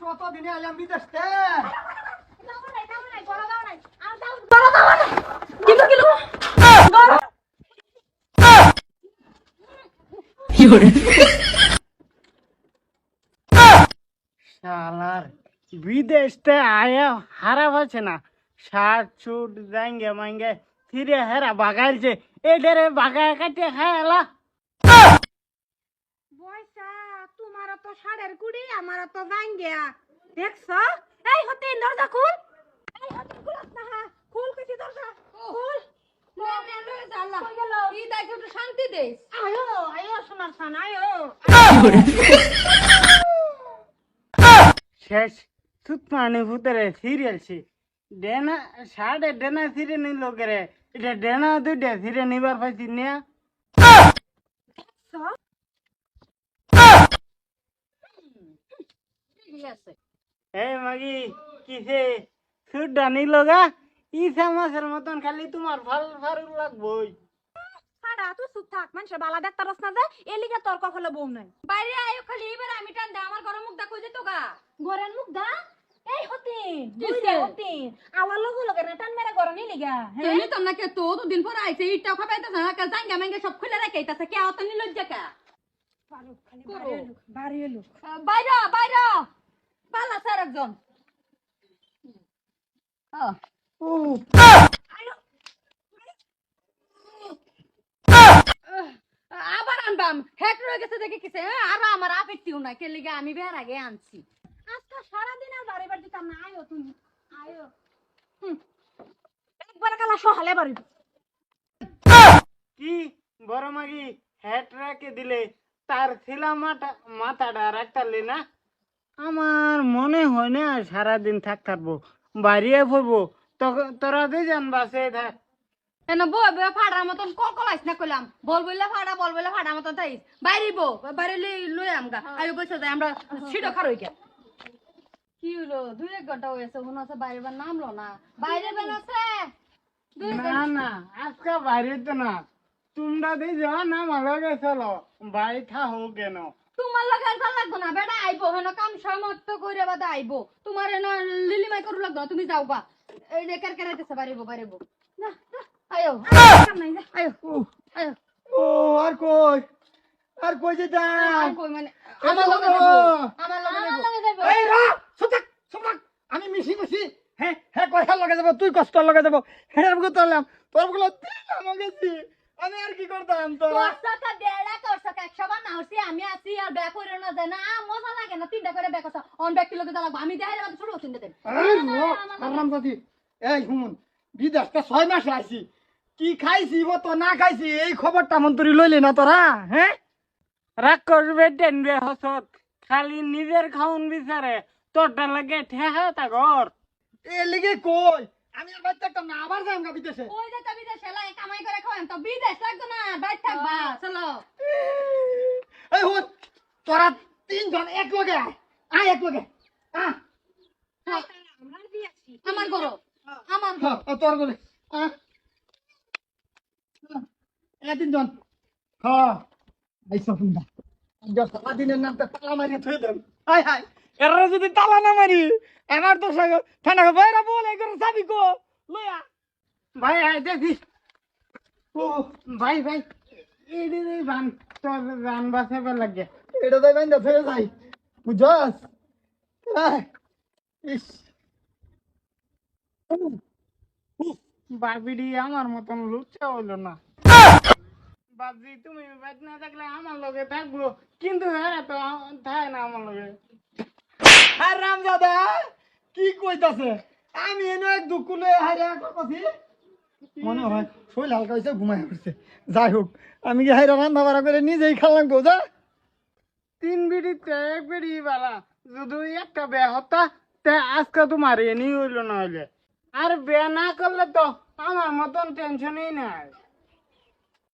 কতদিনে আইলাম বিদেশ তে শালার বিদেশতে আয়া হারা আছে না শার্ট ছুট যাইঙ্গে মাইঙ্গে ফিরে হেরা বাগাইছে এটারে বাগায় কাটিয়ে খায়লা বয়সা তোমার তো সাড়ের কুড়ি আমার তো যাইন গিয়া দেখছ এই হতে দরজা খুল এই হতে খুলত না হা খুল কইছি দরজা খুল শান্তি দে আয়ো আয়ো সোনার সান আয়ো শেষ সুতমানি ভূতরে সিরিয়াল ছি ডেনা শার্টে ডেনা সিরে নিল করে এটা ডেনা দুইটা সিরে নিবার পাইছি নিয়া এই মাগি কিসে সুটটা নিল গা ইসা মাছের মতন খালি তোমার ভাল ফারুক লাগবই সাড়া তুই চুপ থাক মানুষের বালা দেখতারস না যে এলিগে তর্ক হলো বউ নাই বাইরে আয়ো খালি এবার আমি টান দে আমার ঘরের মুখ দা কই যেত গা ঘরের মুখ দা এই হতে দুইটা হতে আওয়ার লগে লগে টান মেরে ঘর নি লিগা তুমি তো না কে তো দুদিন পর আইছে ইটাও খাবাইতে না কা জাঙ্গা মাঙ্গা সব খুলে রাখাইতাছে কে অত নি লজ্জা কা ফারুক খালি বাড়ি এলো বাইরা বাইরা পালা স্যার একজন আবার আনবাম হেক রয়ে গেছে দেখে কিছে আর আমার আপেত্তিও না কে লিগা আমি বের আগে আনছি আজকে সারা দিন আর বাড়ি বাড়ি দিতাম না আয়ো তুমি আয়ো একবার কালা সহালে বাড়ি কি বড় মাগি হেড রাখে দিলে তার ছিলা মাথাটা রাখতারলি না আমার মনে হয় না সারাদিন থাক থাকবো বাড়িয়ে পড়বো তোরা দুইজন বাসে থাক এনে বই বই ফাড়ার মতন কলাইস না কইলাম বল বললে ফাড়ার মতন থাইস বাইরিব বাইরে লই আমগা আয়ো বসে যাই আমরা সিডো খারই কে কি হলো 2-1 ঘন্টা হয়েছে মনে হচ্ছে বাইরে বার নামলো না বাইরে বেন আছে না না আজকে বাইরে তো না তোমরা দুইজন আমার লগে চলো বাড়ি থাকো কেন তোমার লগে আর ভাল লাগবো না বেটা আইবো হেন কাম সমর্থ কইরে বাদে আইবো তোমার এন লিলিমাই করু লাগবো না তুমি যাও গা এই যে কেরকেরাইতেছে বাইরিব না আয়ো আয়ো আয়ো ও আর কই যেতা কই মানে আমার লগে আমার লগে যাইবো এই রা সুতাক আমি মিশি হ্যাঁ হ্যাঁ কয়খার লগে যাব তুই কষ্ট লগে যাব হ্যাঁ বুকে তোরলাম তোর গুলো দিলাম গেছি আমি আর কি করতাম তো কষ্টটা দেড়া কষ্ট 100 বার না হইছি আমি আছি আর ব্যাক করে না দেয় না মজা লাগে না তিনটা করে ব্যাক আছে অন ব্যাক লগে দা লাগবে আমি দেখাইলে বাদ ছোট তিনটা দেন আরাম দাদি এই শুন বিদেশটা 6 মাস আইছি কি খাইছি ও তো না খাইছি এই খবরটা মন্তরি লইলি না তোরা হ্যাঁ রাগ করবে টেনবে হসত খালি নিজের খাউন বিচারে তোরটা লাগে ঠেহা তা ঘর এ লিগে কই আমি আর বাচ্চা একটা না আবার যাইম গা বিদেশে ওই যে বিদেশ এলাই কামাই করে খাওয়াম তো বিদেশ লাগতো না বাইরে থাকবা চলো এই হুন তোরা তিনজন এক লগে আয় এক লগে আমরা দিয়েছি আমার ঘর আমার তোর গলে তিনজন হ্যাঁ আইসা শুনবা সারা দিনের নামটা তালা মারিয়ে থয়ে দেন হাই হাই এরা যদি তালা না মারি আমার তো সঙ্গে ঠান্ডা বাইরা বলে করে চাবি কো লয়া ভাই আই দেখি ও ভাই এই বান তোর গান বাসাবার লাগে এটা তাই বাইন্দা থয়ে যাই বুঝছস ইস বাবিডি আমার মতন লুচ্চা হইলো না বাবজি তুমি বাইক না থাকলে আমার লগে থাকবো কিন্তু হ্যাঁ তো থাকে না আমার লগে আর রামজাদা কি কইতাছে আমি এনে এক দুঃখ লয়ে হারে করতেছি মনে হয় শরীর হালকা হয়েছে ঘুমাই পড়ছে যাই হোক আমি কি হাইরা রান্না বাড়া করে নিজেই খালাম গো যা 3 বিড়িতে 1 বিড়ি বালা যদি একটা বে হতা তে আজকে তোমার এনি হইলো না হইলে আর বে না করলে তো আমার মতন টেনশনই নাই